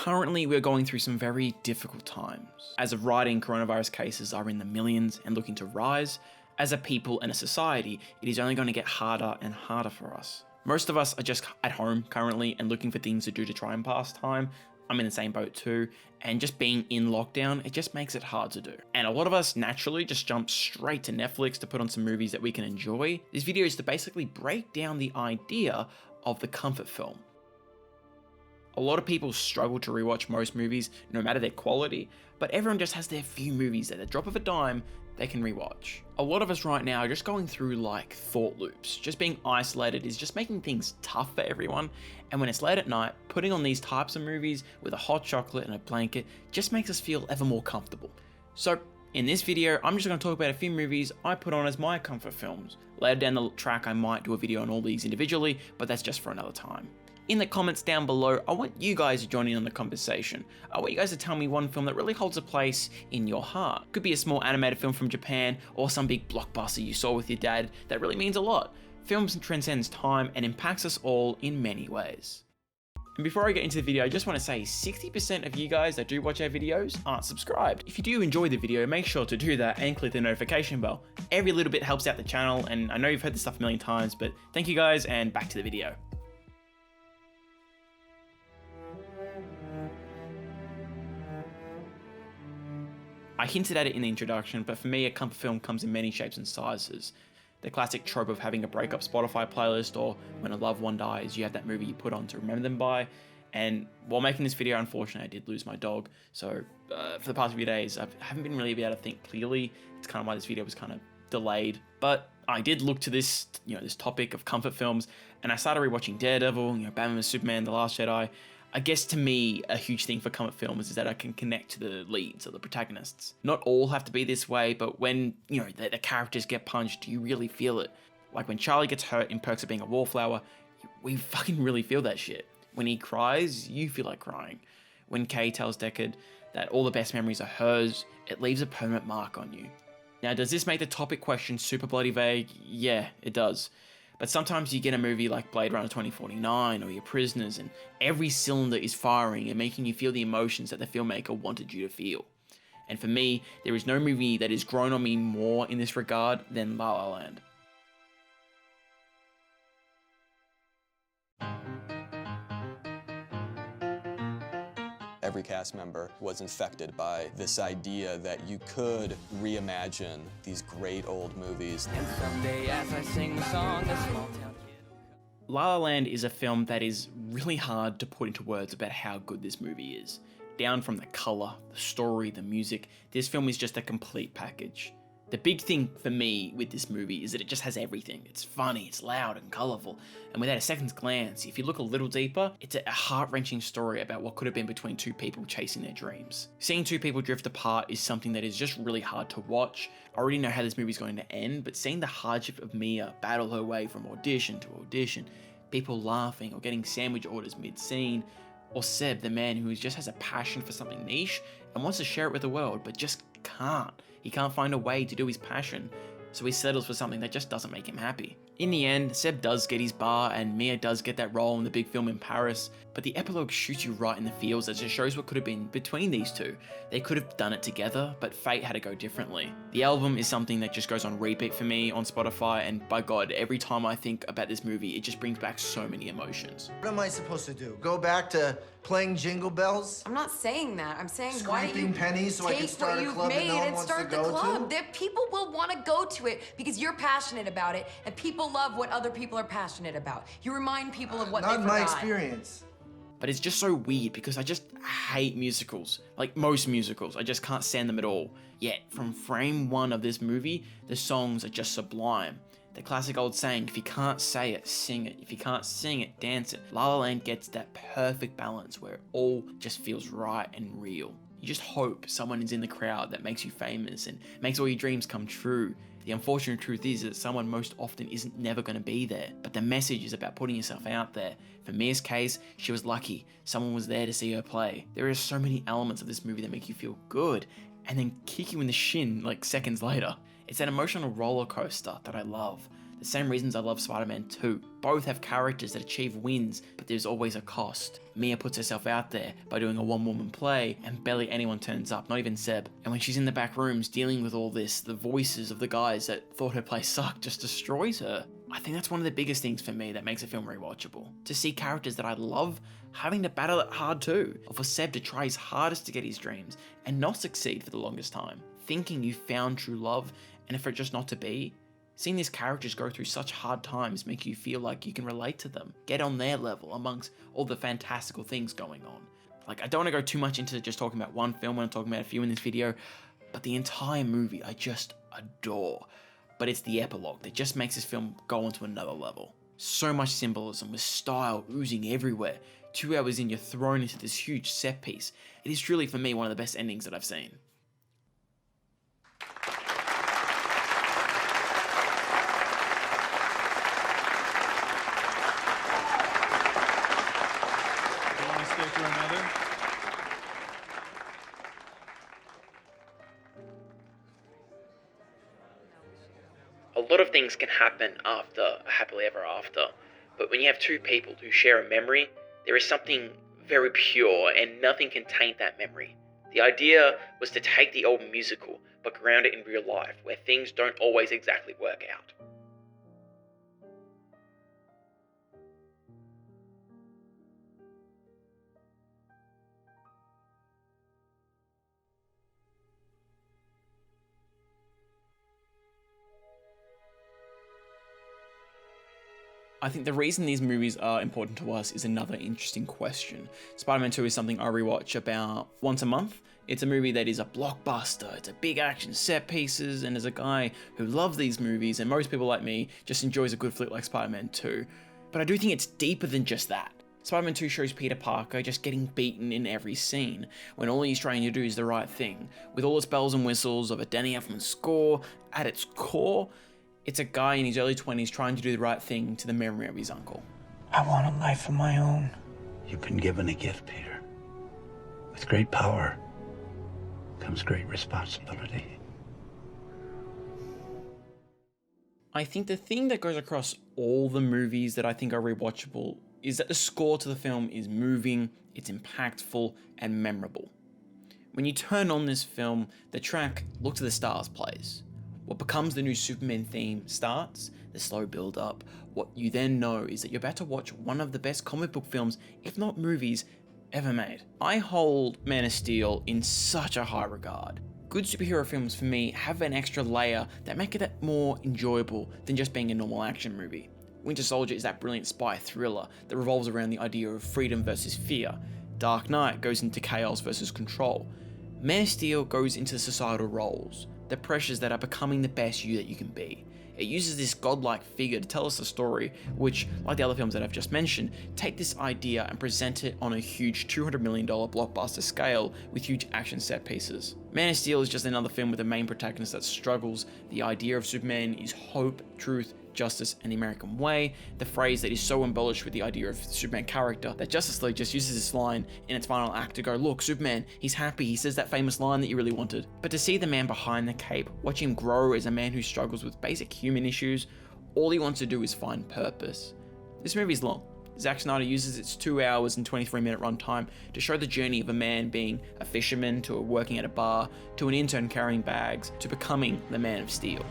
Currently, we're going through some very difficult times. As of writing, coronavirus cases are in the millions and looking to rise. As a people and a society, it is only going to get harder and harder for us. Most of us are just at home currently and looking for things to do to try and pass time. I'm in the same boat too, and just being in lockdown, it just makes it hard to do. And a lot of us naturally just jump straight to Netflix to put on some movies that we can enjoy. This video is to basically break down the idea of the comfort film. A lot of people struggle to rewatch most movies, no matter their quality, but everyone just has their few movies that at the drop of a dime, they can rewatch. A lot of us right now are just going through like thought loops. Just being isolated is just making things tough for everyone. And when it's late at night, putting on these types of movies with a hot chocolate and a blanket just makes us feel ever more comfortable. So in this video, I'm just going to talk about a few movies I put on as my comfort films. Later down the track, I might do a video on all these individually, but that's just for another time. In the comments down below, I want you guys to join in on the conversation. I want you guys to tell me one film that really holds a place in your heart. Could be a small animated film from Japan or some big blockbuster you saw with your dad that really means a lot. Films transcends time and impacts us all in many ways. And before I get into the video, I just want to say 60% of you guys that do watch our videos aren't subscribed. If you do enjoy the video, make sure to do that and click the notification bell. Every little bit helps out the channel, and I know you've heard this stuff a million times, but thank you guys, and back to the video. I hinted at it in the introduction, but for me, a comfort film comes in many shapes and sizes. The classic trope of having a breakup Spotify playlist, or when a loved one dies, you have that movie you put on to remember them by. And while making this video, unfortunately, I did lose my dog. So for the past few days, I haven't been really able to think clearly. It's kind of why this video was kind of delayed. But I did look to this, this topic of comfort films, and I started rewatching Daredevil, Batman vs Superman, The Last Jedi. I guess to me, a huge thing for comfort films is that I can connect to the leads or the protagonists. Not all have to be this way, but when, the characters get punched, you really feel it. Like when Charlie gets hurt in Perks of Being a Wallflower, we fucking really feel that shit. When he cries, you feel like crying. When Kay tells Deckard that all the best memories are hers, it leaves a permanent mark on you. Now, does this make the topic question super bloody vague? Yeah, it does. But sometimes you get a movie like Blade Runner 2049 or Your Prisoners, and every cylinder is firing and making you feel the emotions that the filmmaker wanted you to feel. And for me, there is no movie that has grown on me more in this regard than La La Land. Every cast member was infected by this idea that you could reimagine these great old movies. And someday as I sing the song, a small town kid. La La Land is a film that is really hard to put into words about how good this movie is. Down from the color, the story, the music, this film is just a complete package. The big thing for me with this movie is that it just has everything. It's funny, it's loud and colorful, and without a second's glance, if you look a little deeper, it's a heart-wrenching story about what could have been between two people chasing their dreams. Seeing two people drift apart is something that is just really hard to watch. I already know how this movie's going to end, but seeing the hardship of Mia battle her way from audition to audition, people laughing or getting sandwich orders mid-scene, or Seb, the man who just has a passion for something niche and wants to share it with the world, but just can't. He can't find a way to do his passion, so he settles for something that just doesn't make him happy. In the end, Seb does get his bar and Mia does get that role in the big film in Paris, but the epilogue shoots you right in the feels as it shows what could have been between these two. They could have done it together, but fate had to go differently. The album is something that just goes on repeat for me on Spotify, and by God, every time I think about this movie, it just brings back so many emotions. What am I supposed to do? Go back to playing Jingle Bells? I'm not saying that. I'm saying scraping pennies so I can start a club that no one wants to go to? That people will want to go to it because you're passionate about it, and people love what other people are passionate about. You remind people of what they forgot. Not my experience. But it's just so weird because I just hate musicals. Like most musicals, I just can't stand them at all. Yet, from frame one of this movie, the songs are just sublime. The classic old saying, if you can't say it, sing it. If you can't sing it, dance it. La La Land gets that perfect balance where it all just feels right and real. You just hope someone is in the crowd that makes you famous and makes all your dreams come true. The unfortunate truth is that someone most often isn't never going to be there, but the message is about putting yourself out there. For Mia's case, she was lucky. Someone was there to see her play. There are so many elements of this movie that make you feel good and then kick you in the shin like seconds later. It's an emotional roller coaster that I love. The same reasons I love Spider-Man 2. Both have characters that achieve wins, but there's always a cost. Mia puts herself out there by doing a one-woman play, and barely anyone turns up, not even Seb. And when she's in the back rooms dealing with all this, the voices of the guys that thought her play sucked just destroys her. I think that's one of the biggest things for me that makes a film rewatchable. To see characters that I love having to battle it hard too, or for Seb to try his hardest to get his dreams and not succeed for the longest time, thinking you found true love, and for it just not to be. Seeing these characters go through such hard times make you feel like you can relate to them, get on their level amongst all the fantastical things going on. Like, I don't want to go too much into just talking about one film when I'm talking about a few in this video, but the entire movie I just adore. But it's the epilogue that just makes this film go onto another level. So much symbolism with style oozing everywhere. 2 hours in, you're thrown into this huge set piece. It is truly, for me, one of the best endings that I've seen. A lot of things can happen after a happily ever after, but when you have two people who share a memory, there is something very pure and nothing can taint that memory. The idea was to take the old musical, but ground it in real life, where things don't always exactly work out. I think the reason these movies are important to us is another interesting question. Spider-Man 2 is something I rewatch about once a month. It's a movie that is a blockbuster, it's a big action set pieces, and as a guy who loves these movies, and most people like me just enjoys a good flick like Spider-Man 2. But I do think it's deeper than just that. Spider-Man 2 shows Peter Parker just getting beaten in every scene, when all he's trying to do is the right thing. With all its bells and whistles of a Danny Elfman score, at its core, it's a guy in his early 20s trying to do the right thing to the memory of his uncle. I want a life of my own. You've been given a gift, Peter. With great power comes great responsibility. I think the thing that goes across all the movies that I think are rewatchable is that the score to the film is moving, it's impactful, and memorable. When you turn on this film, the track Look to the Stars plays. What becomes the new Superman theme starts, the slow build up. What you then know is that you're about to watch one of the best comic book films, if not movies, ever made. I hold Man of Steel in such a high regard. Good superhero films for me have an extra layer that make it more enjoyable than just being a normal action movie. Winter Soldier is that brilliant spy thriller that revolves around the idea of freedom versus fear. Dark Knight goes into chaos versus control. Man of Steel goes into societal roles, the pressures that are becoming the best you that you can be. It uses this godlike figure to tell us a story which, like the other films that I've just mentioned, take this idea and present it on a huge $200 million blockbuster scale with huge action set pieces. Man of Steel is just another film with a main protagonist that struggles. The idea of Superman is hope, truth, justice, and the American way, the phrase that is so embellished with the idea of the Superman character that Justice League just uses this line in its final act to go, look, Superman, he's happy, he says that famous line that you really wanted. But to see the man behind the cape, watch him grow as a man who struggles with basic human issues, all he wants to do is find purpose. This movie's long. Zack Snyder uses its 2 hours and 23-minute runtime to show the journey of a man being a fisherman, to working at a bar, to an intern carrying bags, to becoming the Man of Steel.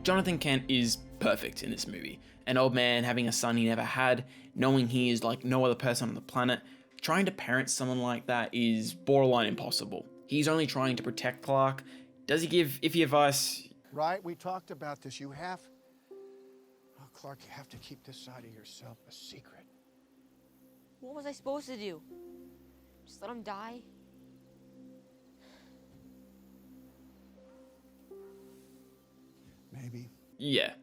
Jonathon Kent is perfect in this movie. An old man having a son he never had, knowing he is like no other person on the planet. Trying to parent someone like that is borderline impossible. He's only trying to protect Clark. Does he give iffy advice? Right, we talked about this. You have... Oh, Clark, you have to keep this side of yourself a secret. What was I supposed to do? Just let him die? Maybe. Yeah.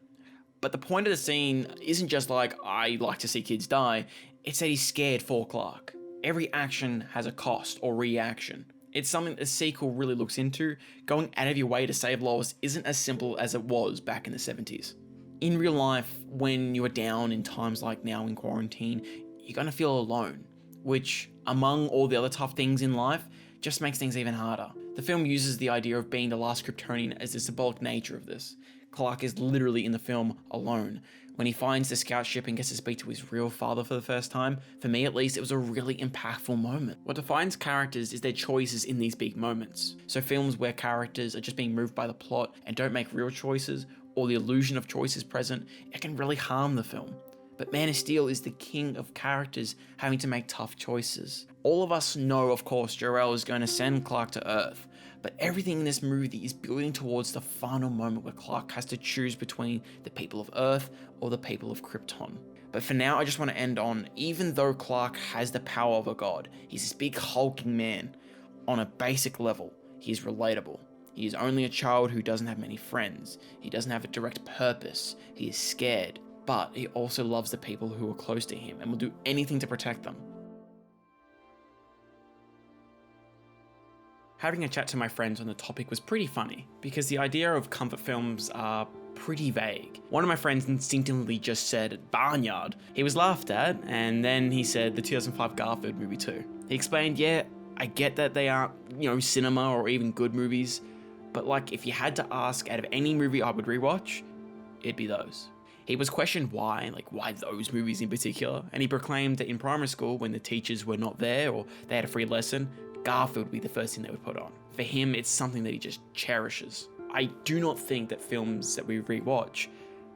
But the point of the scene isn't just like, I like to see kids die, it's that he's scared for Clark. Every action has a cost or reaction. It's something the sequel really looks into. Going out of your way to save Lois isn't as simple as it was back in the 70s. In real life, when you are down in times like now in quarantine, you're gonna feel alone, which among all the other tough things in life, just makes things even harder. The film uses the idea of being the last Kryptonian as the symbolic nature of this. Clark is literally in the film alone. When he finds the scout ship and gets to speak to his real father for the first time, for me at least, it was a really impactful moment. What defines characters is their choices in these big moments. So films where characters are just being moved by the plot and don't make real choices, or the illusion of choice is present, it can really harm the film. But Man of Steel is the king of characters having to make tough choices. All of us know, of course, Jor-El is going to send Clark to Earth, but everything in this movie is building towards the final moment where Clark has to choose between the people of Earth or the people of Krypton. But for now, I just want to end on, even though Clark has the power of a god, he's this big hulking man, on a basic level, he is relatable. He is only a child who doesn't have many friends. He doesn't have a direct purpose. He is scared, but he also loves the people who are close to him and will do anything to protect them. Having a chat to my friends on the topic was pretty funny, because the idea of comfort films are pretty vague. One of my friends instinctively just said Barnyard. He was laughed at, and then he said the 2005 Garfield movie too. He explained, yeah, I get that they aren't, cinema or even good movies, but like if you had to ask out of any movie I would rewatch, it'd be those. He was questioned why those movies in particular, and he proclaimed that in primary school, when the teachers were not there or they had a free lesson, Garfield would be the first thing they would put on. For him, it's something that he just cherishes. I do not think that films that we rewatch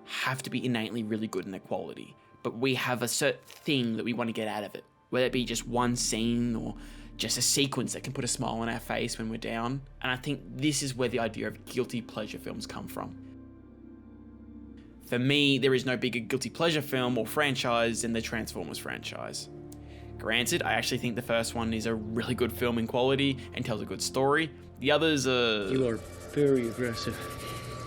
have to be innately really good in their quality, but we have a certain thing that we want to get out of it, whether it be just one scene or just a sequence that can put a smile on our face when we're down, and I think this is where the idea of guilty pleasure films come from. For me, there is no bigger guilty pleasure film or franchise than the Transformers franchise. Granted, I actually think the first one is a really good film in quality and tells a good story. The others are... You are very aggressive.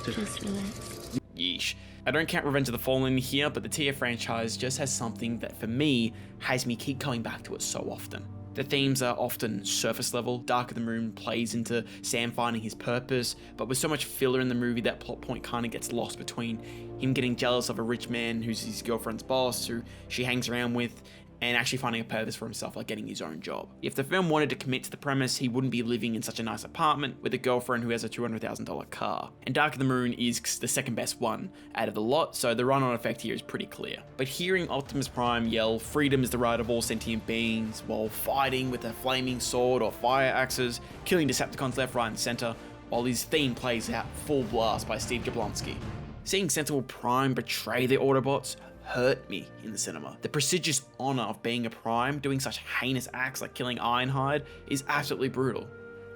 Just relax. Yeesh. I don't count Revenge of the Fallen here, but the TF franchise just has something that for me has me keep coming back to it so often. The themes are often surface level. Dark of the Moon plays into Sam finding his purpose, but with so much filler in the movie, that plot point kind of gets lost between him getting jealous of a rich man who's his girlfriend's boss, who she hangs around with, and actually finding a purpose for himself, like getting his own job. If the film wanted to commit to the premise, he wouldn't be living in such a nice apartment with a girlfriend who has a $200,000 car. And Dark of the Moon is the second best one out of the lot, so the run-on effect here is pretty clear. But hearing Optimus Prime yell, "Freedom is the right of all sentient beings," while fighting with a flaming sword or fire axes, killing Decepticons left, right, and center, while his theme plays out full blast by Steve Jablonsky. Seeing Sentinel Prime betray the Autobots hurt me in the cinema. The prestigious honor of being a Prime, doing such heinous acts like killing Ironhide, is absolutely brutal.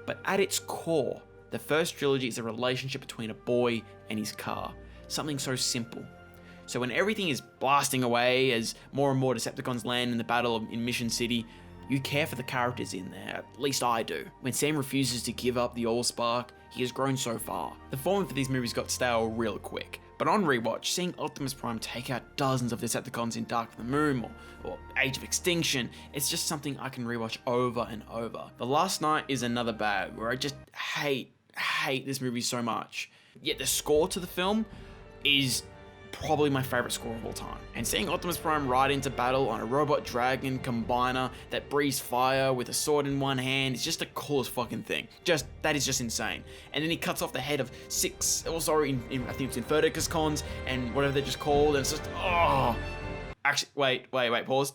But at its core, the first trilogy is a relationship between a boy and his car. Something so simple. So when everything is blasting away as more and more Decepticons land in the battle in Mission City, you care for the characters in there, at least I do. When Sam refuses to give up the Allspark, he has grown so far. The formula for these movies got stale real quick. But on rewatch, seeing Optimus Prime take out dozens of Decepticons in Dark of the Moon or Age of Extinction, it's just something I can rewatch over and over. The Last Night is another bag where I just hate this movie so much. Yet the score to the film is probably my favorite score of all time. And seeing Optimus Prime ride into battle on a robot dragon combiner that breathes fire with a sword in one hand is just the coolest fucking thing. That is just insane. And then he cuts off the head of I think it's Inferticus and whatever they're just called, and it's just, oh. Actually, wait, pause.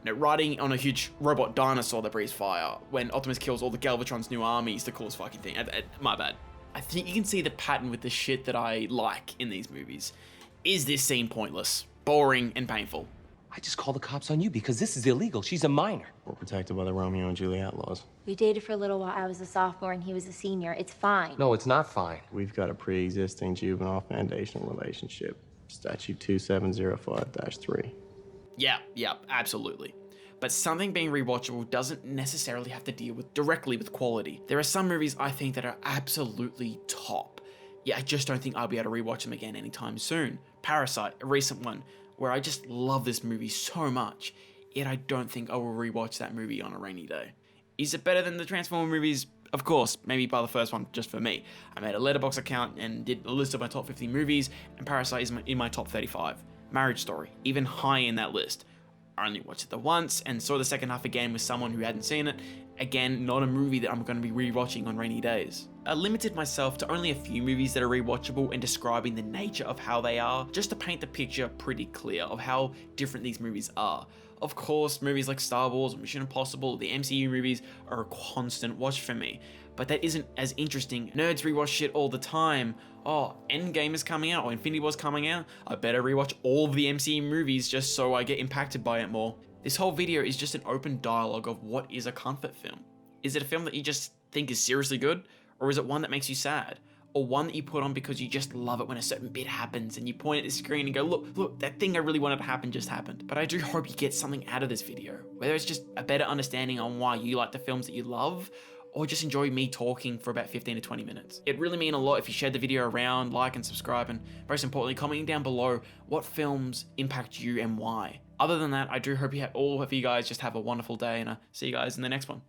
No, riding on a huge robot dinosaur that breathes fire when Optimus kills all the Galvatron's new army is the coolest fucking thing. My bad. I think you can see the pattern with the shit that I like in these movies. Is this scene pointless, boring, and painful? I just called the cops on you because this is illegal. She's a minor. We're protected by the Romeo and Juliet laws. We dated for a little while. I was a sophomore and he was a senior. It's fine. No, it's not fine. We've got a pre-existing juvenile foundational relationship. Statute 2705-3. Yeah, absolutely. But something being rewatchable doesn't necessarily have to deal directly with quality. There are some movies I think that are absolutely top. Yeah, I just don't think I'll be able to rewatch them again anytime soon. Parasite, a recent one, where I just love this movie so much, yet I don't think I will rewatch that movie on a rainy day. Is it better than the Transformers movies? Of course, maybe by the first one just for me. I made a Letterboxd account and did a list of my top 50 movies, and Parasite is in my top 35. Marriage Story, even high in that list. I only watched it the once and saw the second half again with someone who hadn't seen it. Again, not a movie that I'm going to be rewatching on rainy days. I limited myself to only a few movies that are rewatchable and describing the nature of how they are, just to paint the picture pretty clear of how different these movies are. Of course, movies like Star Wars, Mission Impossible, the MCU movies are a constant watch for me, but that isn't as interesting. Nerds rewatch shit all the time. Oh, Endgame is coming out, or Infinity War's coming out, I better rewatch all of the MCU movies just so I get impacted by it more. This whole video is just an open dialogue of what is a comfort film. Is it a film that you just think is seriously good? Or is it one that makes you sad? Or one that you put on because you just love it when a certain bit happens and you point at the screen and go, look, that thing I really wanted to happen just happened. But I do hope you get something out of this video, whether it's just a better understanding on why you like the films that you love, or just enjoy me talking for about 15 to 20 minutes. It'd really mean a lot if you shared the video around, like and subscribe, and most importantly, commenting down below what films impact you and why. Other than that, I do hope all of you guys just have a wonderful day, and I'll see you guys in the next one.